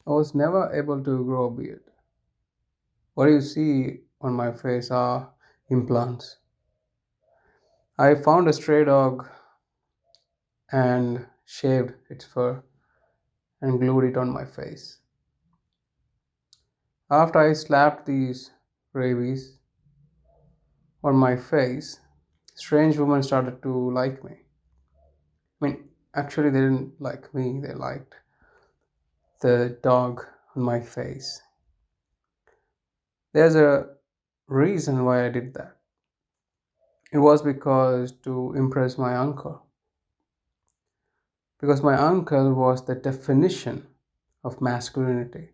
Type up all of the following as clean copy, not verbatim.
I was never able to grow a beard. What you see on my face are implants. I found a stray dog and shaved its fur and glued it on my face. After I slapped these rabies on my face, strange women started to like me. I mean, actually, they didn't like me, they liked the dog on my face. There's a reason why I did that. It was because to impress my uncle. Because my uncle was the definition of masculinity.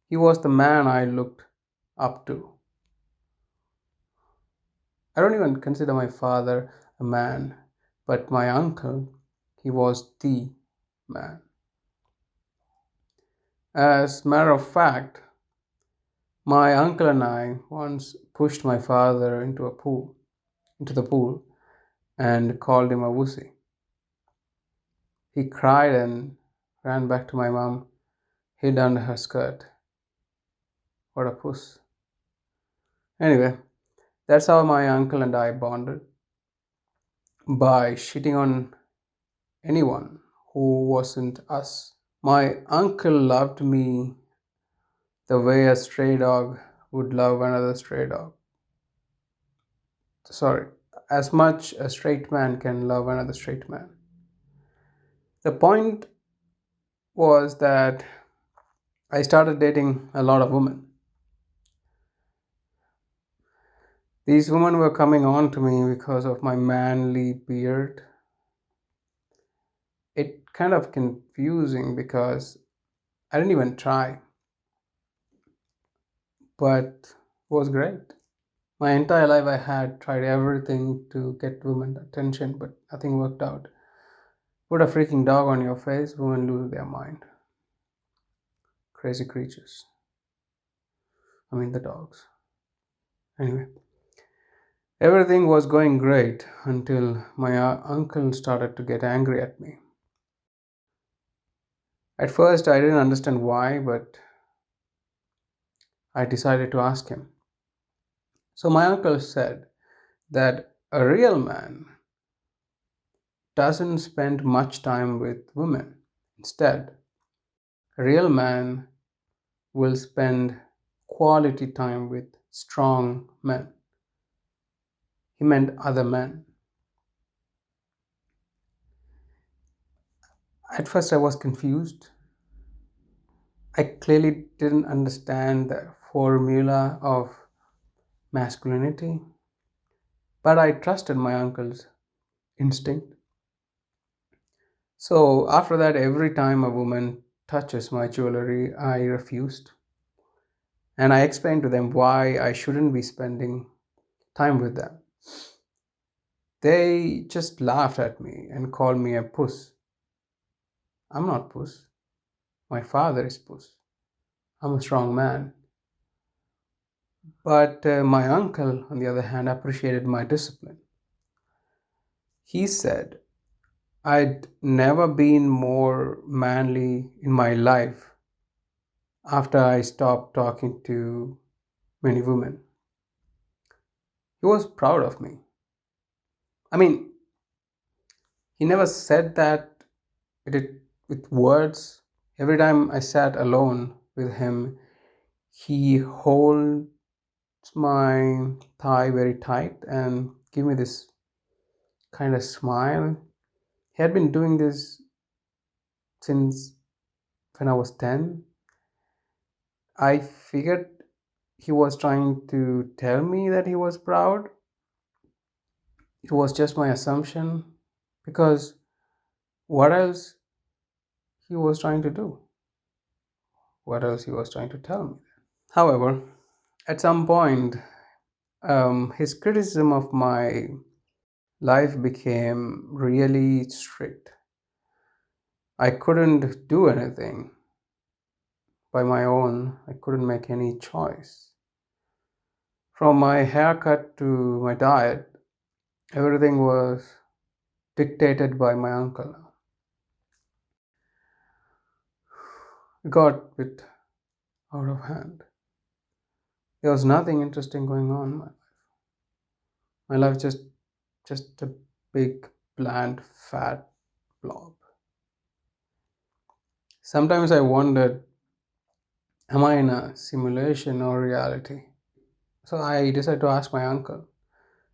He was the man I looked up to. I don't even consider my father a man, but my uncle, he was the man. As a matter of fact, my uncle and I once pushed my father into the pool, and called him a wussy. He cried and ran back to my mom, hid under her skirt. What a puss. Anyway, that's how my uncle and I bonded by shitting on anyone who wasn't us. My uncle loved me the way a stray dog would love another stray dog. Sorry, as much a straight man can love another straight man. The point was that I started dating a lot of women. These women were coming on to me because of my manly beard. It kind of confusing because I didn't even try, but was great. My entire life I had tried everything to get women attention, but nothing worked out. Put a freaking dog on your face, women lose their mind. Crazy creatures. I mean the dogs. Anyway, everything was going great until my uncle started to get angry at me. At first, I didn't understand why, but I decided to ask him. So, my uncle said that a real man doesn't spend much time with women. Instead, a real man will spend quality time with strong men. He meant other men. At first, I was confused. I clearly didn't understand the formula of masculinity, but I trusted my uncle's instinct. So after that, every time a woman touches my jewelry, I refused. And I explained to them why I shouldn't be spending time with them. They just laughed at me and called me a puss. I'm not puss. My father is puss. I'm a strong man. But my uncle, on the other hand, appreciated my discipline. He said, I'd never been more manly in my life after I stopped talking to many women. He was proud of me. I mean, he never said that with words. Every time I sat alone with him, he holds my thigh very tight and give me this kind of smile. He had been doing this since when I was 10. I figured he was trying to tell me that he was proud. It was just my assumption because what else he was trying to do? What else he was trying to tell me? However, at some point, his criticism of my life became really strict. I couldn't do anything by my own, I couldn't make any choice. From my haircut to my diet, everything was dictated by my uncle. It got a bit out of hand. There was nothing interesting going on in my life. My life just a big, bland, fat blob. Sometimes I wondered, am I in a simulation or reality? So I decided to ask my uncle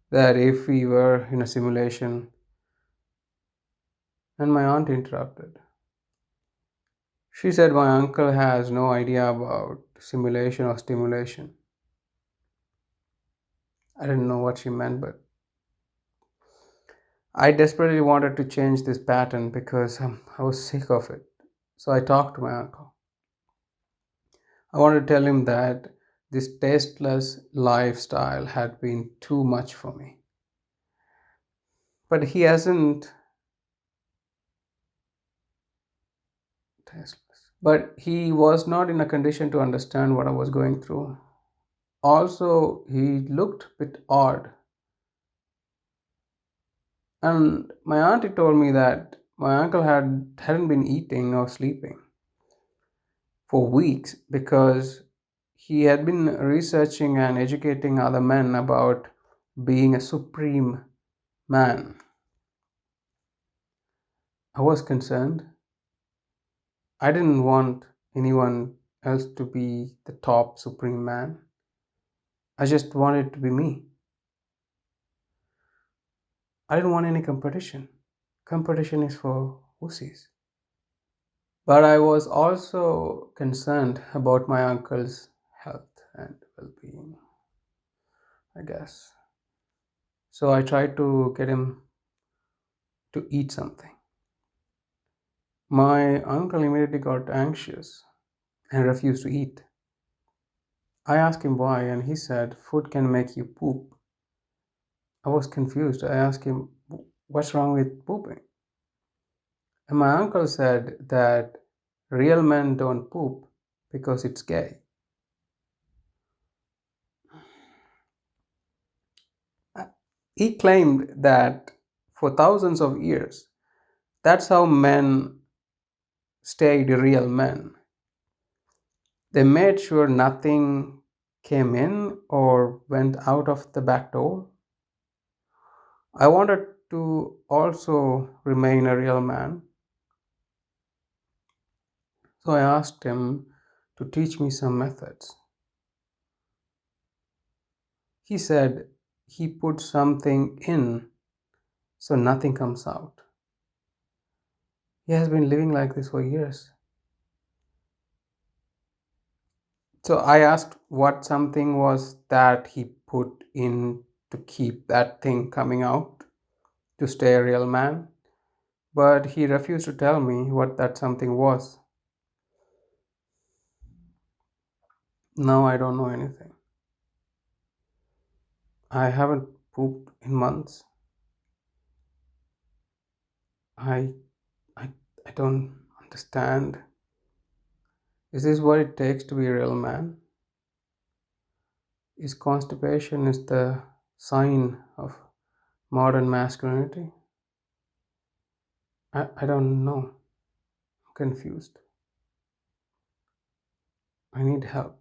that if we were in a simulation, and my aunt interrupted. She said my uncle has no idea about simulation or stimulation. I didn't know what she meant, but I desperately wanted to change this pattern because I was sick of it. So I talked to my uncle. I wanted to tell him that this tasteless lifestyle had been too much for me. But he hasn't tasteless. But he was not in a condition to understand what I was going through. Also, he looked a bit odd. And my auntie told me that my uncle hadn't been eating or sleeping for weeks because he had been researching and educating other men about being a supreme man. I was concerned. I didn't want anyone else to be the top supreme man. I just wanted to be me. I didn't want any competition. Competition is for wussies. But I was also concerned about my uncle's health and well being, I guess. So I tried to get him to eat something. My uncle immediately got anxious and refused to eat. I asked him why, and he said, food can make you poop. I was confused. I asked him, what's wrong with pooping? And my uncle said that real men don't poop because it's gay. He claimed that for thousands of years, that's how men stayed real men. They made sure nothing came in or went out of the back door. I wanted to also remain a real man, so I asked him to teach me some methods. He said he put something in so nothing comes out. He has been living like this for years. So I asked what something was that he put in to keep that thing coming out to stay a real man, but he refused to tell me what that something was. Now I don't know anything. I haven't pooped in months. I I I don't understand. Is this what it takes to be a real man? Is constipation is the sign of modern masculinity? I don't know. I'm confused. I need help.